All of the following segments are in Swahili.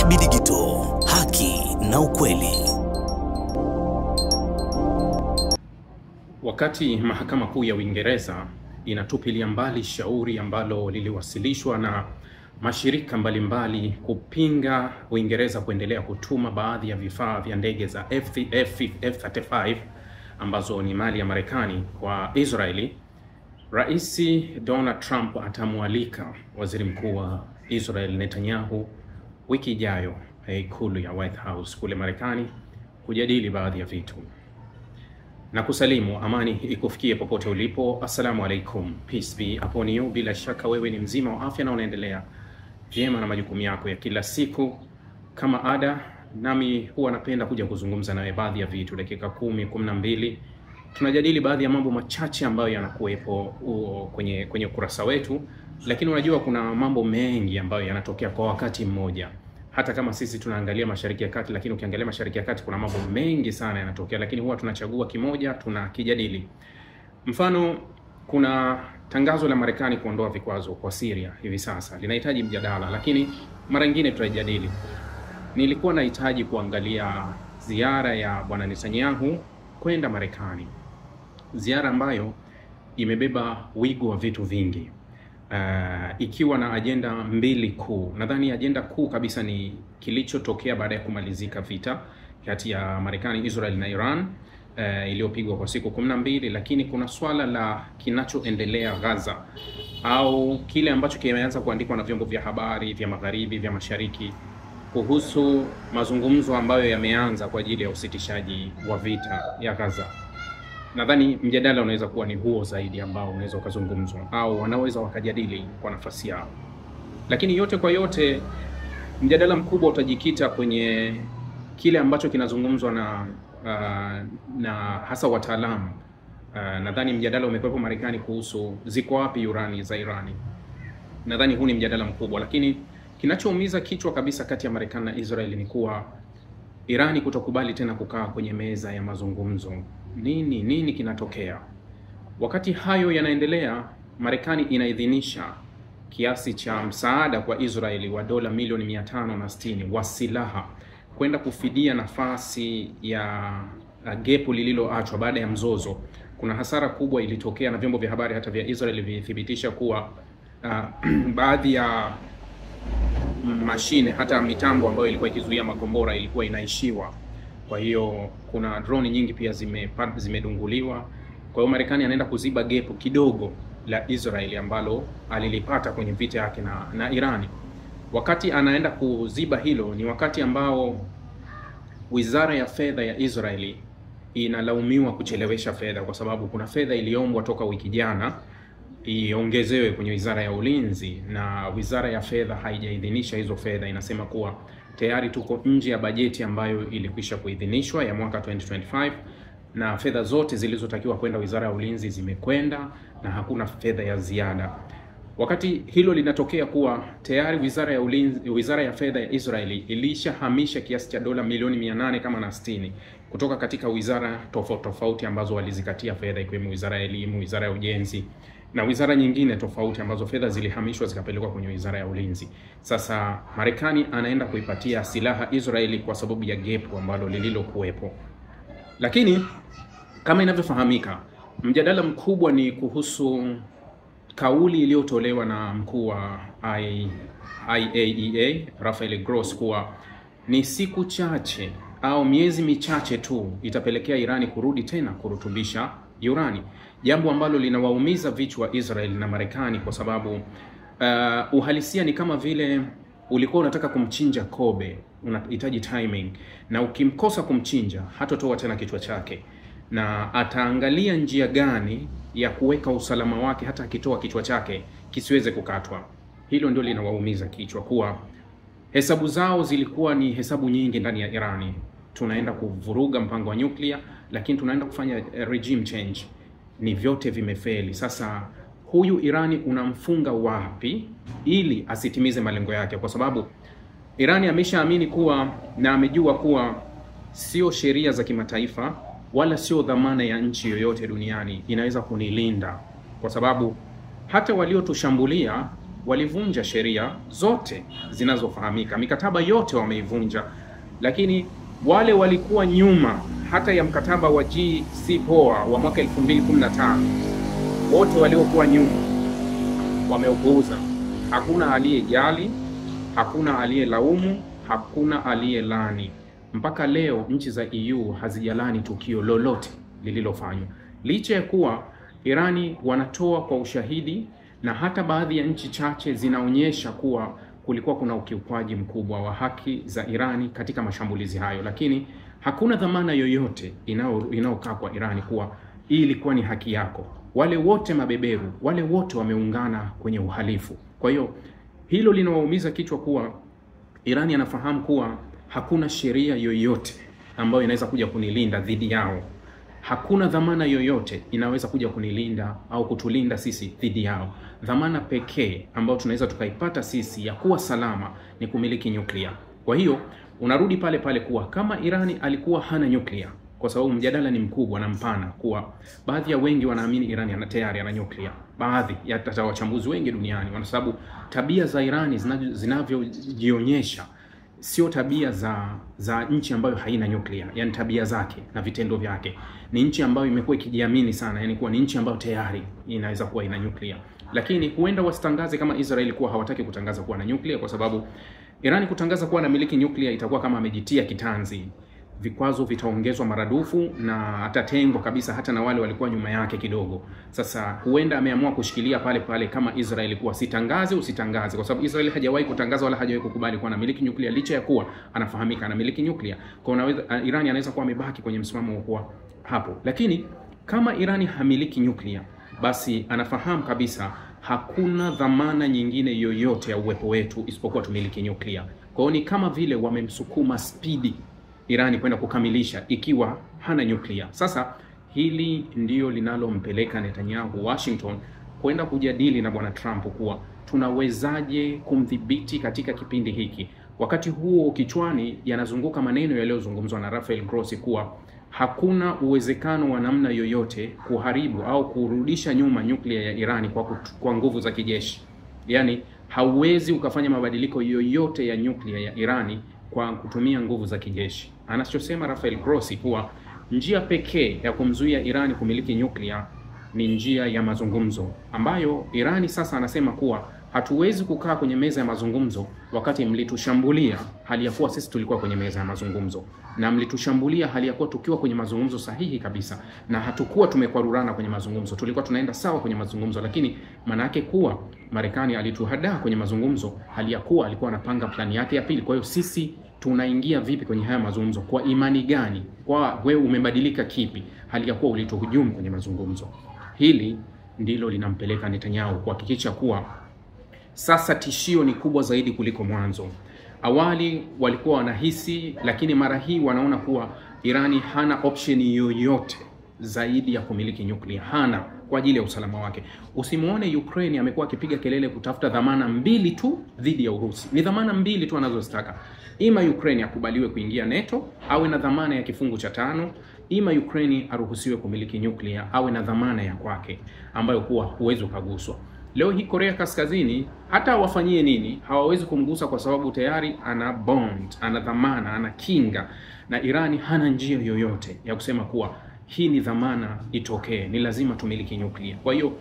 DSB Digital, haki na ukweli. Wakati Mahakama Kuu ya Uingereza inatupilia mbali shauri ambalo liliwasilishwa na mashirika mbalimbali kupinga Uingereza kuendelea kutuma baadhi ya vifaa vya ndege za F-35 ambazo ni mali ya Marekani kwa Israeli, Rais Donald Trump atamwalika Waziri Mkuu wa Israel Netanyahu wiki ijayo ikulu ya White House kule Marekani kujadili baadhi ya vitu. Na kusalimu, amani ikufikie popote ulipo. Assalamu alaikum, peace be upon you. Bila shaka wewe ni mzima wa afya na unaendelea vyema na majukumu yako ya kila siku. Kama ada, nami huwa napenda kuja kuzungumza nawe baadhi ya vitu, dakika 10-12. Tunajadili baadhi ya mambo machache ambayo yanakuwepo kwenye ukurasa wetu, lakini unajua kuna mambo mengi ambayo yanatokea kwa wakati mmoja. Hata kama sisi tunaangalia Mashariki ya Kati, lakini ukiangalia Mashariki ya Kati kuna mambo mengi sana yanatokea, lakini huwa tunachagua kimoja tunakijadili. Mfano, kuna tangazo la Marekani kuondoa vikwazo kwa Syria hivi sasa. Linahitaji mjadala, lakini mara nyingine tutajadili. Nilikuwa nahitaji kuangalia ziara ya Bwana Netanyahu kwenda Marekani. Ziara ambayo imebeba wigo wa vitu vingi. Ikiwa na agenda mbili kuu. Nadhani agenda kuu kabisa ni kilichotokea baada ya kumalizika vita kati ya Marekani, Israel na Iran iliyopigwa kwa siku 12, lakini kuna swala la kinachoendelea Gaza au kile ambacho kimeanza kuandikwa na vyombo vya habari vya magharibi, vya mashariki kuhusu mazungumzo ambayo yameanza kwa ajili ya usitishaji wa vita ya Gaza. Nadhani mjadala unaweza kuwa ni huo zaidi ambao unaweza ukazungumzwa au wanaweza wakajadili kwa nafasi yao. Lakini yote kwa yote, mjadala mkubwa utajikita kwenye kile ambacho kinazungumzwa na hasa wataalamu. Nadhani mjadala umekuwepo Marekani kuhusu ziko wapi urani za Irani. Nadhani huu ni mjadala mkubwa, lakini kinachoumiza kichwa kabisa kati ya Marekani na Israeli ni kuwa Irani kutokubali tena kukaa kwenye meza ya mazungumzo. Nini kinatokea? Wakati hayo yanaendelea, Marekani inaidhinisha kiasi cha msaada kwa Israeli wa dola milioni 560 wa silaha kwenda kufidia nafasi ya gepu lililoachwa baada ya mzozo. Kuna hasara kubwa ilitokea na vyombo vya habari hata vya Israeli vilithibitisha kuwa baadhi ya mashine, hata mitambo ambayo ilikuwa ikizuia makombora ilikuwa inaishiwa. Kwa hiyo kuna drone nyingi pia zimedunguliwa. Kwa hiyo Marekani anaenda kuziba gepu kidogo la Israeli ambalo alilipata kwenye vita yake na Irani. Wakati anaenda kuziba hilo ni wakati ambao Wizara ya Fedha ya Israeli inalaumiwa kuchelewesha fedha, kwa sababu kuna fedha iliombwa toka wiki jana iongezewe kwenye Wizara ya Ulinzi na Wizara ya Fedha haijaidhinisha hizo fedha. Inasema kuwa tayari tuko nje ya bajeti ambayo ilikwisha kuidhinishwa ya mwaka 2025 na fedha zote zilizotakiwa kwenda Wizara ya Ulinzi zimekwenda na hakuna fedha ya ziada. Wakati hilo linatokea kuwa tayari Wizara ya Fedha ya Israeli ilishahamisha kiasi cha dola milioni 860 kutoka katika wizara tofauti ambazo walizikatia fedha, ikiwemo Wizara ya Elimu, Wizara ya Ujenzi na wizara nyingine tofauti ambazo fedha zilihamishwa zikapelekwa kwenye Wizara ya Ulinzi. Sasa Marekani anaenda kuipatia silaha Israeli kwa sababu ya gepu ambalo lililokuwepo. Lakini kama inavyofahamika, mjadala mkubwa ni kuhusu kauli iliyotolewa na mkuu wa IAEA Rafael Grossi kuwa ni siku chache au miezi michache tu itapelekea Irani kurudi tena kurutubisha urani, jambo ambalo linawaumiza vichwa Israel na Marekani, kwa sababu uhalisia ni kama vile ulikuwa unataka kumchinja kobe, unahitaji timing, na ukimkosa kumchinja hatotoa tena kichwa chake na ataangalia njia gani ya kuweka usalama wake hata akitoa kichwa chake kisiweze kukatwa. Hilo ndio linawaumiza kichwa, kuwa hesabu zao zilikuwa ni hesabu nyingi ndani ya Irani. Tunaenda kuvuruga mpango wa nyuklia, lakini tunaenda kufanya regime change. Ni vyote vimefeli. Sasa huyu Irani unamfunga wapi ili asitimize malengo yake? Kwa sababu Irani ameshaamini kuwa na amejua kuwa sio sheria za kimataifa wala sio dhamana ya nchi yoyote duniani inaweza kunilinda, kwa sababu hata waliotushambulia walivunja sheria zote zinazofahamika, mikataba yote wameivunja, lakini wale walikuwa nyuma hata ya mkataba wa JCPOA wa mwaka 2015, wote waliokuwa nyuma wameupuuza. Hakuna aliyejali, hakuna aliyelaumu, hakuna aliyelani. Mpaka leo nchi za EU hazijalani tukio lolote lililofanywa, licha ya kuwa Irani wanatoa kwa ushahidi, na hata baadhi ya nchi chache zinaonyesha kuwa kulikuwa kuna ukiukwaji mkubwa wa haki za Irani katika mashambulizi hayo, lakini hakuna dhamana yoyote inayokaa kwa Irani kuwa hii ilikuwa ni haki yako. Wale wote mabeberu, wale wote wameungana kwenye uhalifu. Kwa hiyo hilo linawaumiza kichwa kuwa Irani anafahamu kuwa hakuna sheria yoyote ambayo inaweza kuja kunilinda dhidi yao. Hakuna dhamana yoyote inaweza kuja kunilinda au kutulinda sisi dhidi yao. Dhamana pekee ambayo tunaweza tukaipata sisi ya kuwa salama ni kumiliki nyuklia. Kwa hiyo unarudi pale pale kuwa kama Irani alikuwa hana nyuklia, kwa sababu mjadala ni mkubwa na mpana, kuwa baadhi ya wengi wanaamini Irani tayari ana nyuklia. Baadhi ya wachambuzi wengi duniani, kwa sababu tabia za Irani zinavyojionyesha sio tabia za nchi ambayo haina nyuklia. Yani tabia zake na vitendo vyake ni nchi ambayo imekuwa ikijiamini sana, yani kuwa ni nchi ambayo tayari inaweza kuwa ina nyuklia. Lakini huenda wasitangaze kama Israeli kuwa hawataki kutangaza kuwa na nyuklia, kwa sababu Irani kutangaza kuwa na miliki nyuklia itakuwa kama amejitia kitanzi. Vikwazo vitaongezwa maradufu na atatengwa kabisa hata na wale walikuwa nyuma yake kidogo. Sasa huenda ameamua kushikilia pale pale kama Israeli kuwa usitangaze, kwa sababu Israeli hajawahi kutangaza wala hajawahi kukubali kuwa na miliki nyuklia, licha ya kuwa anafahamika na miliki nyuklia. Kwa Irani anaweza kuwa amebaki kwenye msimamo kwa hapo. Lakini kama Irani hamiliki nyuklia, basi anafahamu kabisa hakuna dhamana nyingine yoyote ya uwepo wetu isipokuwa tumiliki nyuklia. Kwa hiyo ni kama vile wamemsukuma spidi Irani kwenda kukamilisha ikiwa hana nyuklia. Sasa hili ndio linalompeleka Netanyahu Washington kwenda kujadili na bwana Trump kuwa tunawezaje kumdhibiti katika kipindi hiki. Wakati huo kichwani yanazunguka maneno yaliyozungumzwa na Rafael Grossi kuwa hakuna uwezekano wa namna yoyote kuharibu au kurudisha nyuma nyuklia ya Irani kwa nguvu za kijeshi. Yani hauwezi ukafanya mabadiliko yoyote ya nyuklia ya Irani kwa kutumia nguvu za kijeshi. Anachosema Rafael Grossi kuwa njia pekee ya kumzuia Irani kumiliki nyuklia ni njia ya mazungumzo, ambayo Irani sasa anasema kuwa hatuwezi kukaa kwenye meza ya mazungumzo wakati mlitushambulia hali ya kuwa sisi tulikuwa kwenye meza ya mazungumzo, na mlitushambulia hali ya kuwa tukiwa kwenye mazungumzo sahihi kabisa, na hatukuwa tumekwarurana kwenye mazungumzo, tulikuwa tunaenda sawa kwenye mazungumzo. Lakini maana yake kuwa Marekani alituhadaa kwenye mazungumzo hali ya kuwa alikuwa anapanga plani yake ya pili. Kwa hiyo sisi tunaingia vipi kwenye haya mazungumzo? Kwa imani gani? Kwa wewe umebadilika kipi hali ya kuwa ulituhujumu kwenye mazungumzo? Hili ndilo linampeleka Netanyahu kuhakikisha kuwa sasa tishio ni kubwa zaidi kuliko mwanzo. Awali walikuwa wanahisi, lakini mara hii wanaona kuwa Irani hana option yoyote zaidi ya kumiliki nyuklia. Hana, kwa ajili ya usalama wake. Usimuone Ukraine amekuwa akipiga kelele kutafuta dhamana mbili tu dhidi ya Urusi. Ni dhamana mbili tu anazozitaka. Ima Ukraine akubaliwe kuingia NATO, awe na dhamana ya kifungu cha 5, ima Ukraine aruhusiwe kumiliki nyuklia, awe na dhamana ya kwake ambayo kuwa huwezi kuguswa. Leo hii Korea Kaskazini hata wafanyie nini hawawezi kumgusa, kwa sababu tayari ana bond, ana dhamana, ana kinga, na Irani hana njia yoyote ya kusema kuwa hii ni dhamana itokee, ni lazima tumiliki nyuklia. Kwa hiyo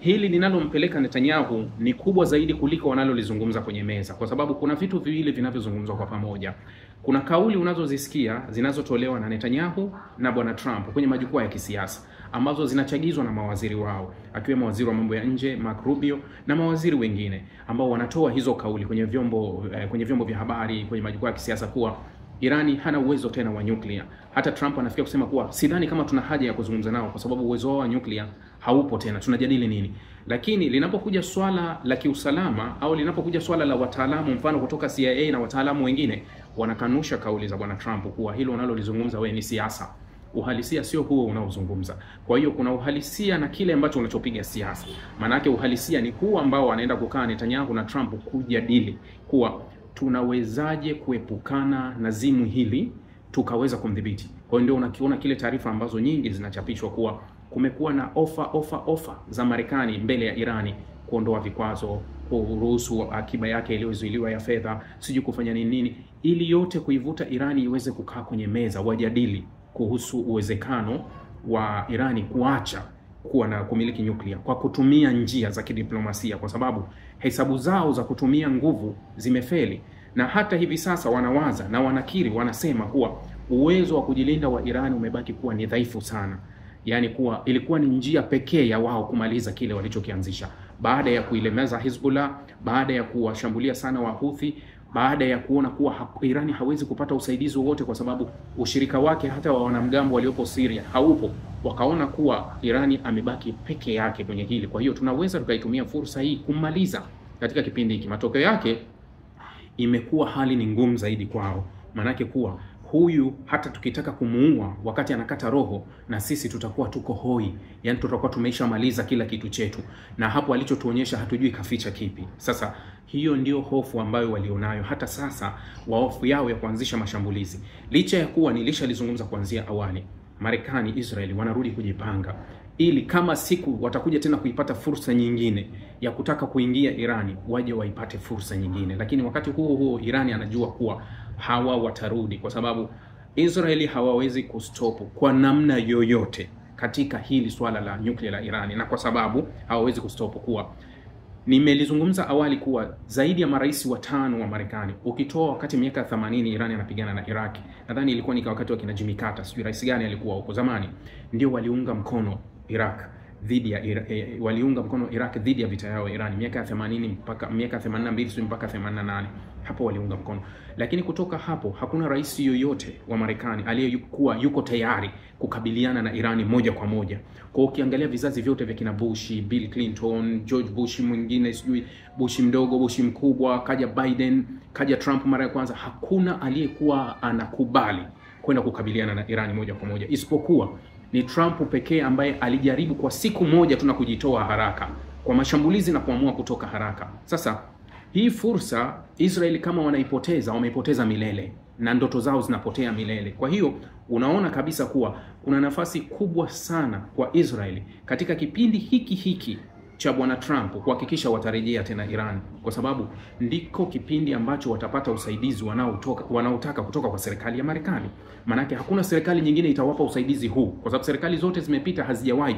hili linalompeleka Netanyahu ni kubwa zaidi kuliko wanalolizungumza kwenye meza, kwa sababu kuna vitu viwili vinavyozungumzwa kwa pamoja. Kuna kauli unazozisikia zinazotolewa na Netanyahu na bwana Trump kwenye majukwaa ya kisiasa ambazo zinachagizwa na mawaziri wao, akiwemo waziri wa mambo ya nje Mark Rubio na mawaziri wengine ambao wanatoa hizo kauli kwenye vyombo vya habari, kwenye majukwaa ya kisiasa kuwa Irani hana uwezo tena wa nyuklia. Hata Trump anafikia kusema kuwa sidhani kama tuna haja ya kuzungumza nao kwa sababu uwezo wao wa nyuklia haupo tena, tunajadili nini? Lakini linapokuja swala la kiusalama au linapokuja swala la wataalamu, mfano kutoka CIA na wataalamu wengine, wanakanusha kauli za bwana Trump kuwa hilo unalolizungumza wewe ni siasa. Uhalisia sio huo unaozungumza. Kwa hiyo kuna uhalisia na kile ambacho unachopiga siasa. Maana yake uhalisia ni huu ambao wanaenda kukaa Netanyahu na Trump kujadili kuwa tunawezaje kuepukana na zimu hili tukaweza kumdhibiti. Kwa hiyo ndio unakiona kile taarifa ambazo nyingi zinachapishwa kuwa kumekuwa na ofa za Marekani mbele ya Irani kuondoa vikwazo, kuruhusu akiba yake iliyozuiliwa ya fedha, sijui kufanya nini, ili yote kuivuta Irani iweze kukaa kwenye meza wajadili kuhusu uwezekano wa Irani kuacha kuwa na kumiliki nyuklia kwa kutumia njia za kidiplomasia, kwa sababu hesabu zao za kutumia nguvu zimefeli. Na hata hivi sasa wanawaza na wanakiri, wanasema kuwa uwezo wa kujilinda wa Irani umebaki kuwa ni dhaifu sana. Yani kuwa ilikuwa ni njia pekee ya wao kumaliza kile walichokianzisha, baada ya kuilemeza Hezbollah, baada ya kuwashambulia sana Wahuthi, baada ya kuona kuwa Irani hawezi kupata usaidizi wowote kwa sababu ushirika wake hata wa wanamgambo waliopo Syria haupo. Wakaona kuwa Irani amebaki peke yake kwenye hili. Kwa hiyo tunaweza tukaitumia fursa hii kumaliza katika kipindi hiki. Matokeo yake imekuwa hali ni ngumu zaidi kwao. Manake kuwa huyu hata tukitaka kumuua wakati anakata roho, na sisi tutakuwa tuko hoi. Yani tutakuwa tumeisha maliza kila kitu chetu. Na hapo alichotuonyesha hatujui kaficha kipi. Sasa hiyo ndio hofu ambayo walionayo hata sasa, hofu yao ya kuanzisha mashambulizi. Licha ya kuwa nilishalizungumza kuanzia awali, Marekani, Israeli wanarudi kujipanga ili kama siku watakuja tena kuipata fursa nyingine ya kutaka kuingia Irani, waje waipate fursa nyingine. Lakini wakati huo Irani anajua kuwa hawa watarudi, kwa sababu Israeli hawawezi kustopu kwa namna yoyote katika hili swala la nyuklia la Irani. Na kwa sababu hawawezi kustopu kuwa, nimelizungumza awali kuwa zaidi ya marais 5 wa Marekani, ukitoa wakati miaka 80 Irani anapigana na Iraq, nadhani ilikuwa ni wakati wa kina Jimmy Carter, sijui rais gani alikuwa huko zamani, ndio waliunga mkono Iraq dhidi ya waliunga mkono Iraq dhidi ya vita yao Irani miaka ya 80 mpaka miaka 82 mpaka 88, hapo waliunga mkono. Lakini kutoka hapo hakuna rais yoyote wa Marekani aliyekuwa yuko tayari kukabiliana na Irani moja kwa moja. Kwa ukiangalia vizazi vyote vya kina Bush, Bill Clinton, George Bush mwingine, sijui Bush mdogo, Bush mkubwa, kaja Biden, kaja Trump mara ya kwanza, hakuna aliyekuwa anakubali kwenda kukabiliana na Irani moja kwa moja, isipokuwa ni Trump pekee ambaye alijaribu kwa siku moja tu na kujitoa haraka kwa mashambulizi na kuamua kutoka haraka. Sasa hii fursa Israeli kama wanaipoteza, wameipoteza milele na ndoto zao zinapotea milele. Kwa hiyo unaona kabisa kuwa kuna nafasi kubwa sana kwa Israeli katika kipindi hiki cha bwana Trump kuhakikisha watarejea tena Iran, kwa sababu ndiko kipindi ambacho watapata usaidizi wanaotaka kutoka kwa serikali ya Marekani. Manake hakuna serikali nyingine itawapa usaidizi huu, kwa sababu serikali zote zimepita hazijawahi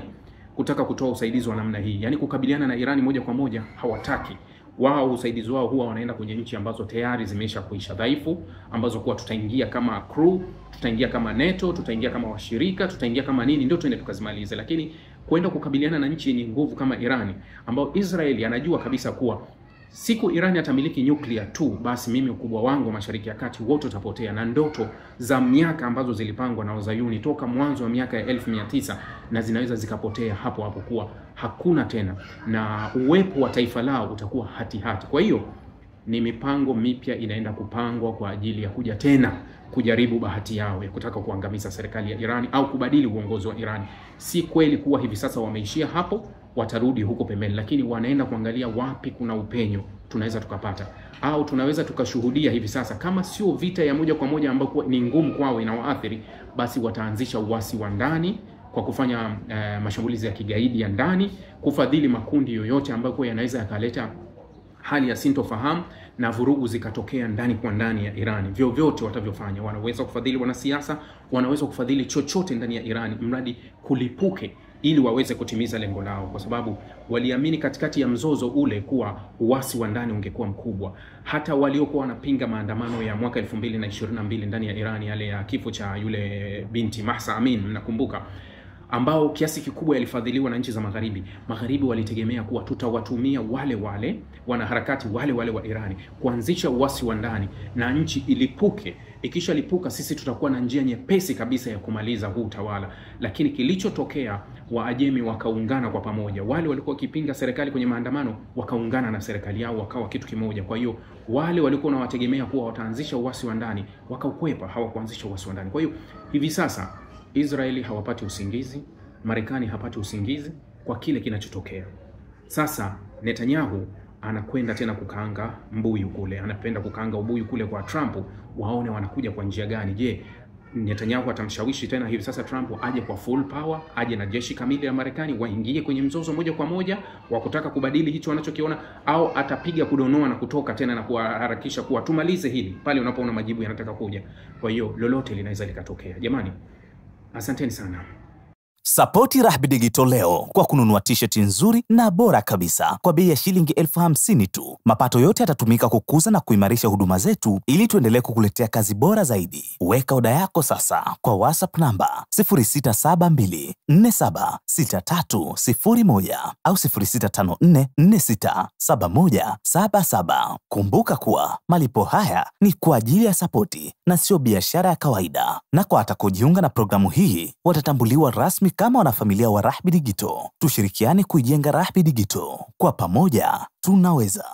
kutaka kutoa usaidizi wa namna hii. Yani kukabiliana na Irani moja kwa moja hawataki. Wao usaidizi wao huwa wanaenda kwenye nchi ambazo tayari zimesha kuisha dhaifu, ambazo kuwa tutaingia kama crew, tutaingia kama NATO, tutaingia kama washirika, tutaingia kama nini, ndio tuende tukazimalize. Lakini kwenda kukabiliana na nchi yenye nguvu kama Irani, ambao Israeli anajua kabisa kuwa siku Irani atamiliki nyuklia tu, basi mimi ukubwa wangu Mashariki ya Kati wote utapotea, na ndoto za miaka ambazo zilipangwa na Wazayuni toka mwanzo wa miaka ya 1900 na zinaweza zikapotea hapo kuwa hakuna tena, na uwepo wa taifa lao utakuwa hatihati. Kwa hiyo ni mipango mipya inaenda kupangwa kwa ajili ya kuja tena kujaribu bahati yao ya kutaka kuangamiza serikali ya Irani au kubadili uongozi wa Irani. Si kweli kuwa hivi sasa wameishia hapo, watarudi huko pembeni, lakini wanaenda kuangalia wapi kuna upenyo tunaweza tukapata, au tunaweza tukashuhudia hivi sasa, kama sio vita ya moja kwa moja ambayo ni ngumu kwao inawaathiri, basi wataanzisha uasi wa ndani kwa kufanya mashambulizi ya kigaidi ya ndani, kufadhili makundi yoyote ambayo yanaweza yakaleta hali ya sintofahamu na vurugu zikatokea ndani kwa ndani ya Irani. Vyovyote watavyofanya, wanaweza kufadhili wanasiasa, wanaweza kufadhili chochote ndani ya Irani, mradi kulipuke ili waweze kutimiza lengo lao, kwa sababu waliamini katikati ya mzozo ule kuwa uasi wa ndani ungekuwa mkubwa. Hata waliokuwa wanapinga maandamano ya mwaka 2022 ndani ya Irani, yale ya kifo cha yule binti Mahsa Amin, mnakumbuka, ambao kiasi kikubwa yalifadhiliwa na nchi za magharibi walitegemea kuwa tutawatumia wale wanaharakati wale wa Irani kuanzisha uasi wa ndani na nchi ilipuke. Ikisha lipuka, sisi tutakuwa na njia nyepesi kabisa ya kumaliza huu utawala. Lakini kilichotokea, Waajemi wakaungana kwa pamoja. Wale walikuwa kipinga serikali kwenye maandamano wakaungana na serikali yao, wakawa kitu kimoja. Kwa hiyo wale walikuwa wanawategemea kuwa wataanzisha uasi wa ndani wakaukwepa, hawakuanzisha uasi wa ndani. Kwa hiyo hivi sasa Israeli hawapati usingizi, Marekani hapati usingizi kwa kile kinachotokea. Sasa Netanyahu anakwenda tena kukaanga mbuyu kule, anapenda kukaanga ubuyu kule kwa Trump, waone wanakuja kwa njia gani. Je, Netanyahu atamshawishi tena hivi sasa Trump aje kwa full power, aje na jeshi kamili la Marekani, waingie kwenye mzozo moja kwa moja wa kutaka kubadili hicho wanachokiona, au atapiga kudonoa na kutoka tena na kuharakisha kuwa tumalize hili pale unapoona majibu yanataka kuja. Kwa hiyo lolote linaweza likatokea. Jamani, asanteni sana. Sapoti Rahby Digital leo kwa kununua t-shirt nzuri na bora kabisa kwa bei ya shilingi 50,000 tu. Mapato yote yatatumika kukuza na kuimarisha huduma zetu ili tuendelee kukuletea kazi bora zaidi. Weka oda yako sasa kwa WhatsApp namba 0672476301 au 0654467177. Kumbuka kuwa malipo haya ni kwa ajili ya sapoti na sio biashara ya kawaida. Na kwa atakaojiunga na programu hii watatambuliwa rasmi kama wanafamilia wa Rahby Digital. Tushirikiane kuijenga Rahby Digital. Kwa pamoja tunaweza.